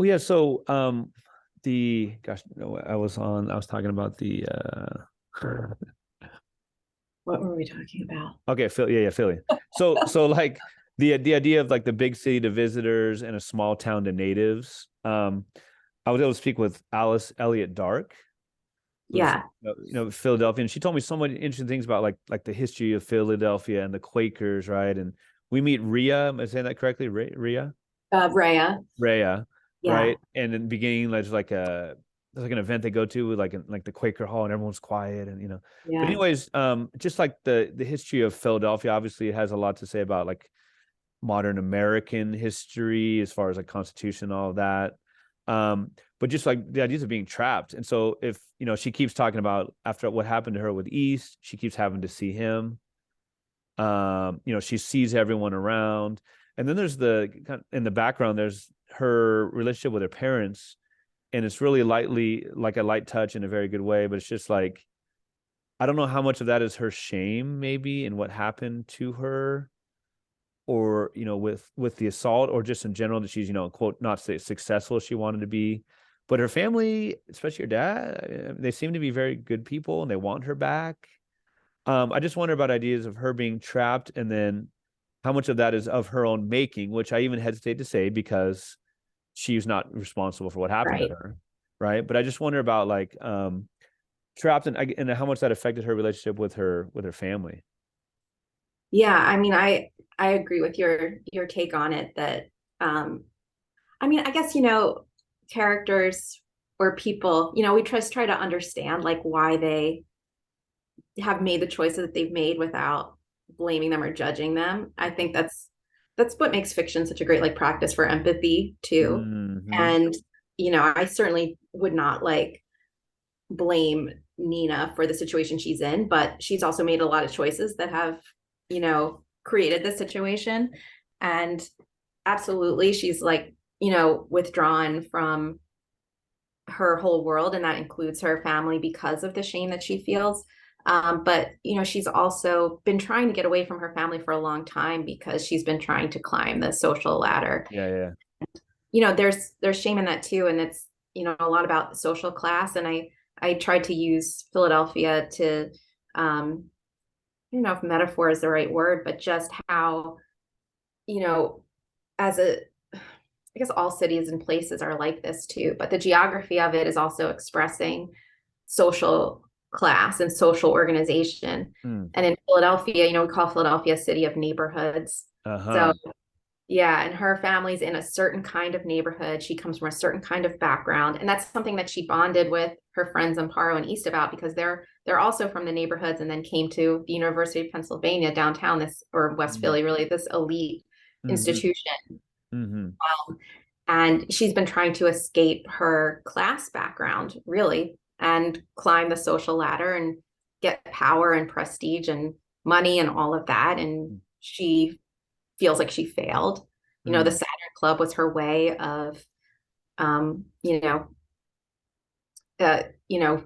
Well, yeah. So, the gosh, no, I was talking about the What were we talking about? okay, Philly, yeah, Philly. So like the idea of like the big city to visitors and a small town to natives. I was able to speak with Alice Elliott Dark, who's Yeah. Philadelphia, and she told me so many interesting things about like the history of Philadelphia and the Quakers, right? And we meet Rhea. Am I saying that correctly? Rhea? Raya. Rhea, Yeah. right? And in the beginning, there's like an event they go to with like the Quaker Hall, and everyone's quiet, and But Yeah. anyways, just like the history of Philadelphia, obviously it has a lot to say about like modern American history as far as like Constitution, all of that. But just like the ideas of being trapped. And so if she keeps talking about after what happened to her with East, she keeps having to see him. She sees everyone around. And then there's in the background, there's her relationship with her parents. And it's really lightly like a light touch in a very good way, but it's just like I don't know how much of that is her shame, maybe, in what happened to her, or with the assault, or just in general that she's quote not successful as she wanted to be. But her family, especially her dad, they seem to be very good people and they want her back. I just wonder about ideas of her being trapped, and then how much of that is of her own making, which I even hesitate to say because she's not responsible for what happened to Right. her, right? But I just wonder about like trapped, and how much that affected her relationship with her family. Yeah. I mean, I agree with your take on it that um I mean, I guess, characters or people, we just try to understand like why they have made the choices that they've made without blaming them or judging them. I think that's what makes fiction such a great like practice for empathy too. Hmm. And I certainly would not like blame Nina for the situation she's in, but she's also made a lot of choices that have, created this situation. And absolutely, she's like, withdrawn from her whole world, and that includes her family because of the shame that she feels. But she's also been trying to get away from her family for a long time because she's been trying to climb the social ladder. Yeah, yeah. There's shame in that too, and it's a lot about social class. And I tried to use Philadelphia to I don't know if metaphor is the right word, but just how you know as a I guess all cities and places are like this too, but the geography of it is also expressing social class and social organization. Mm. And in Philadelphia, we call Philadelphia a city of neighborhoods. Uh-huh. So yeah, and her family's in a certain kind of neighborhood. She comes from a certain kind of background, and that's something that she bonded with her friends Amparo and East about because they're also from the neighborhoods and then came to the University of Pennsylvania downtown, this or West Mm. Philly, really this elite Hmm. institution. Hmm. And she's been trying to escape her class background, really, and climb the social ladder and get power and prestige and money and all of that. And she feels like she failed. The Mm. Saturn Club was her way of, um, you know, uh, you know,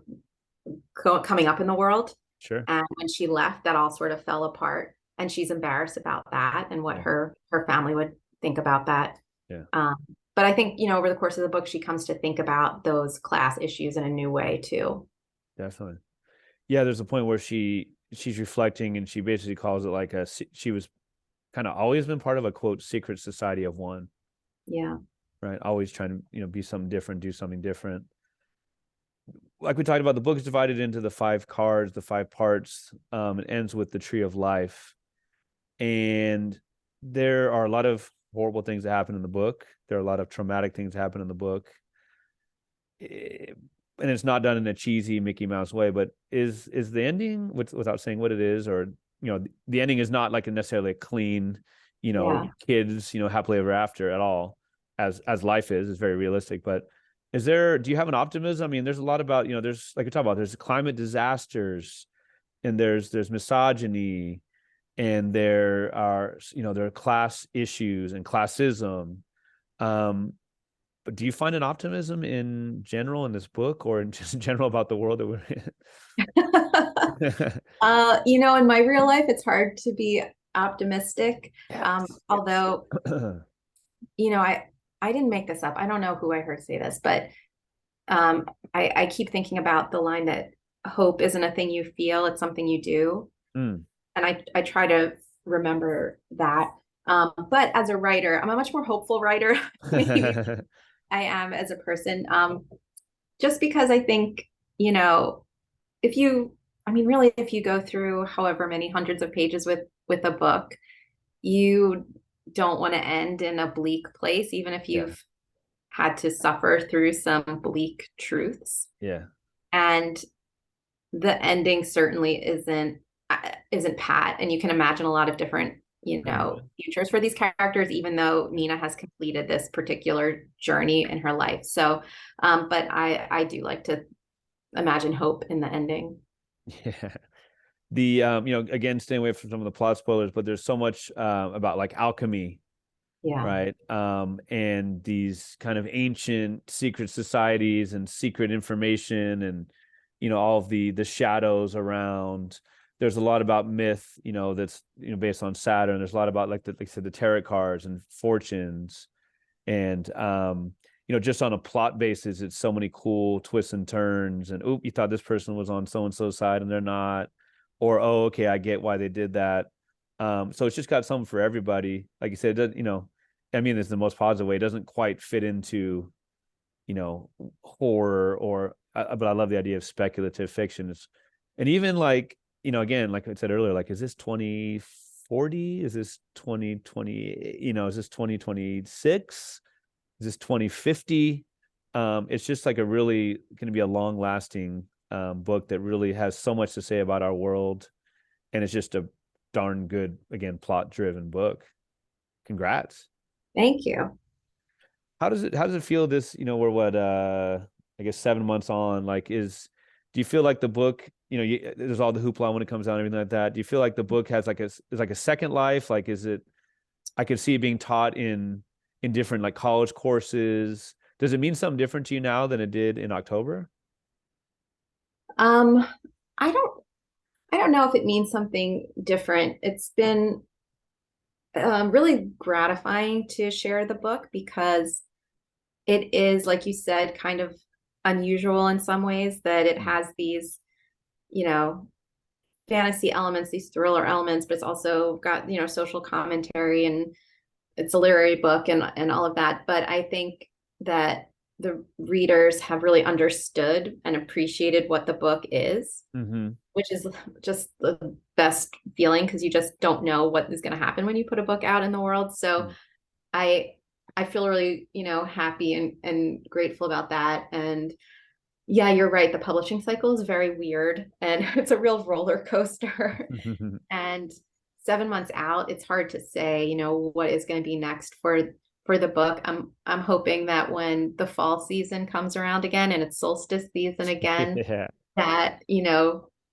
coming up in the world. Sure. And when she left, that all sort of fell apart. And she's embarrassed about that and what Yeah. her family would think about that. Yeah. Um, but I think, over the course of the book, she comes to think about those class issues in a new way too. Definitely. Yeah, there's a point where she's reflecting, and she basically calls it like she was kind of always been part of a quote secret society of one, Yeah. right? Always trying to, be something different, do something different. Like we talked about, the book is divided into the five cards, the five parts. It ends with the tree of life. And there are a lot of horrible things that happen in the book. There are a lot of traumatic things that happen in the book. And it's not done in a cheesy Mickey Mouse way, but is the ending, without saying what it is, or the ending is not like necessarily a clean, Yeah. kids, happily ever after at all, as life is very realistic. But do you have an optimism? I mean, there's a lot about, there's like we talk about, there's climate disasters, and there's misogyny, and there are class issues and classism. Um, but do you find an optimism in general in this book, or in just in general about the world that we're in? In my real life, it's hard to be optimistic. Yes. Yes. Although, I I didn't make this up. I don't know who I heard say this, but I keep thinking about the line that hope isn't a thing you feel, it's something you do. Mm. And I try to remember that. But as a writer, I'm a much more hopeful writer, maybe I am as a person. Just because I think, you know, if you, I mean, really, if you go through however many hundreds of pages with a book, you don't want to end in a bleak place, even if Yeah. you've had to suffer through some bleak truths. Yeah. And the ending certainly isn't pat, and you can imagine a lot of different, you know, Mhm. futures for these characters, even though Nina has completed this particular journey in her life. So but I do like to imagine hope in the ending. Yeah. The again, staying away from some of the plot spoilers, but there's so much about like alchemy, Yeah. right? And these kind of ancient secret societies and secret information, and all of the shadows around. There's a lot about myth, that's based on Saturn. There's a lot about like I said, the tarot cards and fortunes, and just on a plot basis, it's so many cool twists and turns. And you thought this person was on so and so's side and they're not, or oh, okay, I get why they did that. So it's just got something for everybody. Like you said, I mean, this is the most positive way. It doesn't quite fit into, horror but I love the idea of speculative fiction. And even like, again, like I said earlier, like, is this 2040? Is this 2020? Is this 2026? Is this 2050? It's just like a really going to be a long lasting book that really has so much to say about our world. And it's just a darn good, again, plot driven book. Congrats. Thank you. How does it feel this, we're what, I guess 7 months on, like, do you feel like the book, there's all the hoopla when it comes out and everything like that. Do you feel like the book has like is like a second life? Like, I could see it being taught in different like college courses. Does it mean something different to you now than it did in October? Um, I don't I don't know if it means something different. It's been really gratifying to share the book because it is, like you said, kind of unusual in some ways that it Mm. has these, you know, fantasy elements, these thriller elements, but it's also got, social commentary, and it's a literary book and all of that. But I think that the readers have really understood and appreciated what the book is, Mm-hmm. which is just the best feeling because you just don't know what is going to happen when you put a book out in the world. So Mm. I I feel really, happy and grateful about that. And yeah, you're right. The publishing cycle is very weird and it's a real roller coaster. And 7 months out, it's hard to say, what is going to be next for the book. I'm hoping that when the fall season comes around again and it's solstice season again, Yeah. that,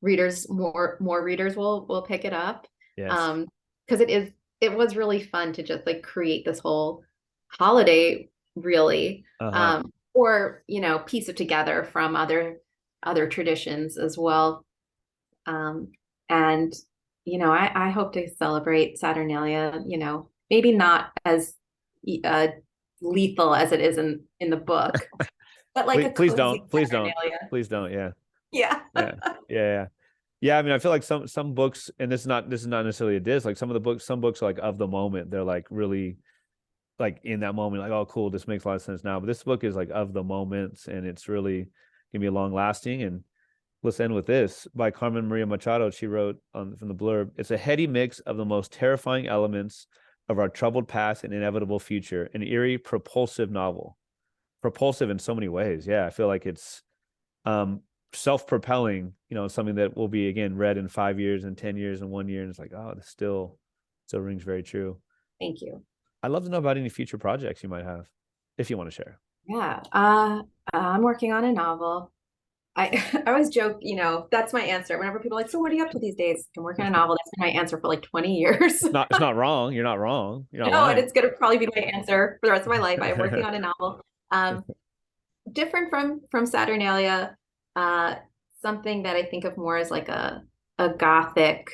readers more readers will pick it up. Yes. Um, because it was really fun to just like create this whole holiday, really. Uh-huh. Or, piece it together from other traditions as well. Um, and I hope to celebrate Saturnalia, maybe not as uh, lethal as it is in the book, but like Please, a please cozy don't. Please don't. Saturnalia. Please don't. Yeah. Yeah. Yeah. Yeah. Yeah. Yeah. I mean, I feel like some books, and this is not necessarily a diss. Like some books are like of the moment. They're like really like in that moment, like, oh, cool, this makes a lot of sense now. But this book is like of the moments, and it's really gonna be long lasting. And let's end with this by Carmen Maria Machado. She wrote on from the blurb, it's a heady mix of the most terrifying elements of our troubled past and inevitable future, an eerie, propulsive novel. Propulsive in so many ways. Yeah, I feel like it's um self-propelling, something that will be again read in 5 years and 10 years and 1 year. And it's like, oh, this still rings very true. Thank you. I'd love to know about any future projects you might have, if you want to share. Yeah. I'm working on a novel. I always joke, that's my answer. Whenever people are like, so what are you up to these days? I'm working on a novel. That's been my answer for like 20 years. It's not wrong. You're not wrong. You're not No, and lying. it's gonna probably be my answer for the rest of my life. I'm working on a novel. Um, Different from Saturnalia, uh, something that I think of more as like a gothic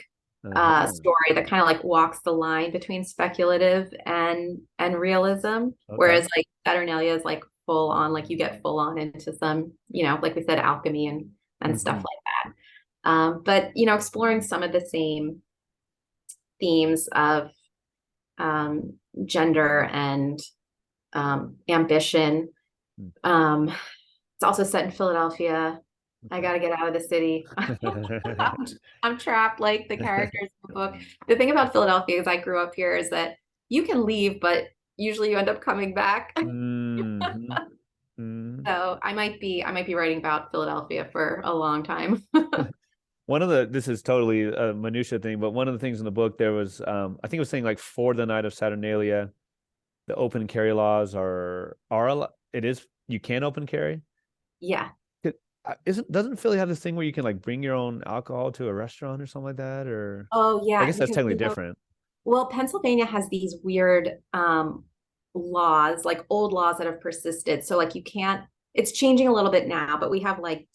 Uh-huh. story that kind of like walks the line between speculative and realism. Okay. Whereas like Saturnalia is like full on, like you get full on into some, like we said, alchemy and stuff Hmm. like that. But exploring some of the same themes of um, gender and ambition. Um, it's also set in Philadelphia. I got to get out of the city. I'm trapped like the characters in the book. The thing about Philadelphia is I grew up here is that you can leave, but usually you end up coming back. Hmm. Hmm. So I might be writing about Philadelphia for a long time. This is totally a minutia thing, but one of the things in the book there was, I think it was saying like for the night of Saturnalia, the open carry laws it is, you can open carry. Yeah. Doesn't Philly have this thing where you can like bring your own alcohol to a restaurant or something like that? Or Oh I yeah, guess that's because technically different. well, Pennsylvania has these weird laws, like old laws that have persisted. So like you can't, it's changing a little bit now, but we have like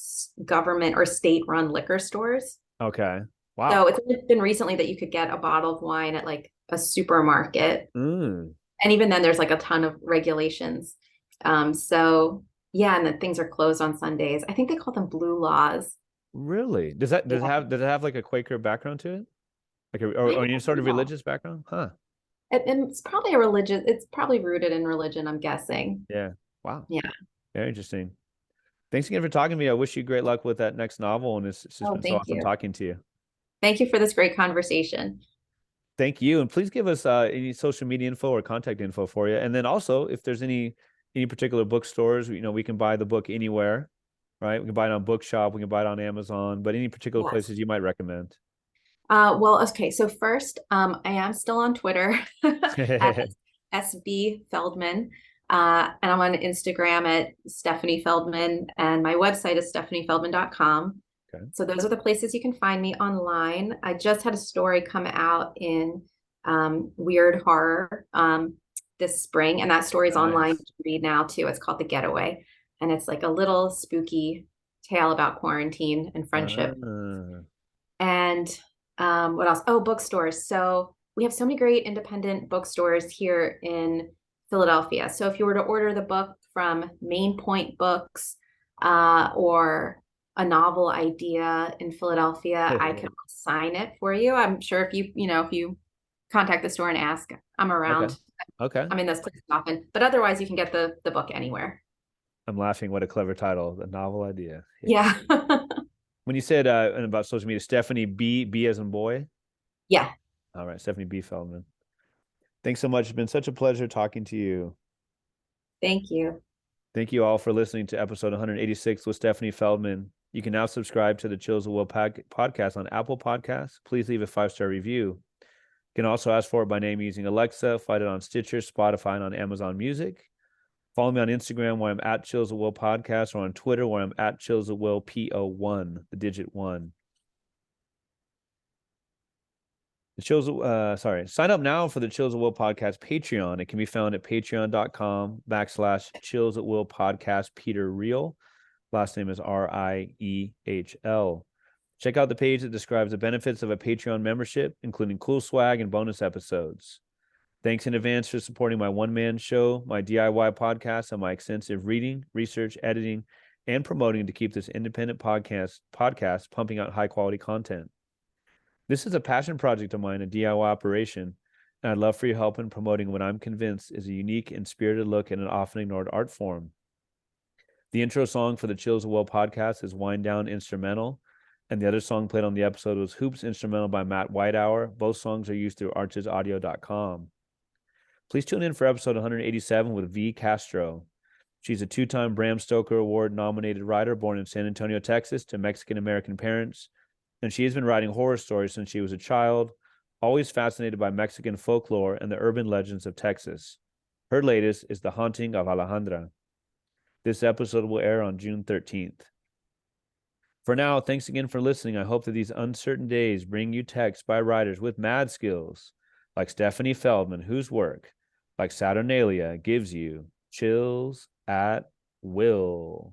government or state-run liquor stores. Okay. So Wow. it's only been recently that you could get a bottle of wine at like a supermarket. Mm. And even then there's like a ton of regulations. So yeah, and the things are closed on Sundays. I think they call them blue laws. Really? Yeah. Does it have like a Quaker background to it? Like I or any sort of don't know. religious background? Huh. And it's probably a religious, it's probably rooted in religion, I'm guessing. Yeah. Wow. Yeah. Very interesting. Thanks again for talking to me. I wish you great luck with that next novel, and it's just Oh, been so thank awesome you. talking to you. Thank you for this great conversation. Thank you, and please give us any social media info or contact info for you. And then also, if there's any particular bookstores, we can buy the book anywhere, right? We can buy it on Bookshop, we can buy it on Amazon, but any particular Yes. places you might recommend. Well, okay. So first, I am still on Twitter at SB Feldman. And I'm on Instagram at Stephanie Feldman, and my website is stephaniefeldman.com. Okay. So those are the places you can find me online. I just had a story come out in Weird Horror this spring, and that story is online Nice. to read now too. It's called The Getaway, and it's like a little spooky tale about quarantine and friendship. Ah. And what else? Oh, bookstores. So we have so many great independent bookstores here in Philadelphia. So if you were to order the book from Main Point Books or a novel idea in Philadelphia, I can sign it for you. I'm sure if you contact the store and ask, I'm Okay. around. Okay. I'm in this place often, but otherwise you can get the book anywhere. I'm laughing. What a clever title. The novel idea. Yeah. Yeah. When you said and about social media, Stephanie B as in boy. Yeah. All right, Stephanie B Feldman. Thanks so much. It's been such a pleasure talking to you. Thank you. Thank you all for listening to episode 186 with Stephanie Feldman. You can now subscribe to the Chills of Will podcast on Apple Podcasts. Please leave a 5-star review. You can also ask for it by name using Alexa, find it on Stitcher, Spotify, and on Amazon Music. Follow me on Instagram where I'm at Chills of Will Podcast, or on Twitter where I'm at Chills of Will PO1, the digit 1. Sign up now for the Chills at Will podcast Patreon. It can be found at patreon.com/Chills at Will podcast Peter Real. Last name is RiehL. Check out the page that describes the benefits of a Patreon membership, including cool swag and bonus episodes. Thanks in advance for supporting my one-man show, my DIY podcast, and my extensive reading, research, editing, and promoting to keep this independent podcast pumping out high-quality content. This is a passion project of mine, a DIY operation, and I'd love for your help in promoting what I'm convinced is a unique and spirited look at an often ignored art form. The intro song for the Chills of Will podcast is Wind Down Instrumental, and the other song played on the episode was Hoops Instrumental by Matt Whitehour. Both songs are used through archesaudio.com. Please tune in for episode 187 with V. Castro. She's a 2-time Bram Stoker Award nominated writer born in San Antonio, Texas, to Mexican-American parents, and she has been writing horror stories since she was a child, always fascinated by Mexican folklore and the urban legends of Texas. Her latest is The Haunting of Alejandra. This episode will air on June 13th. For now, thanks again for listening. I hope that these uncertain days bring you texts by writers with mad skills, like Stephanie Feldman, whose work, like Saturnalia, gives you chills at will.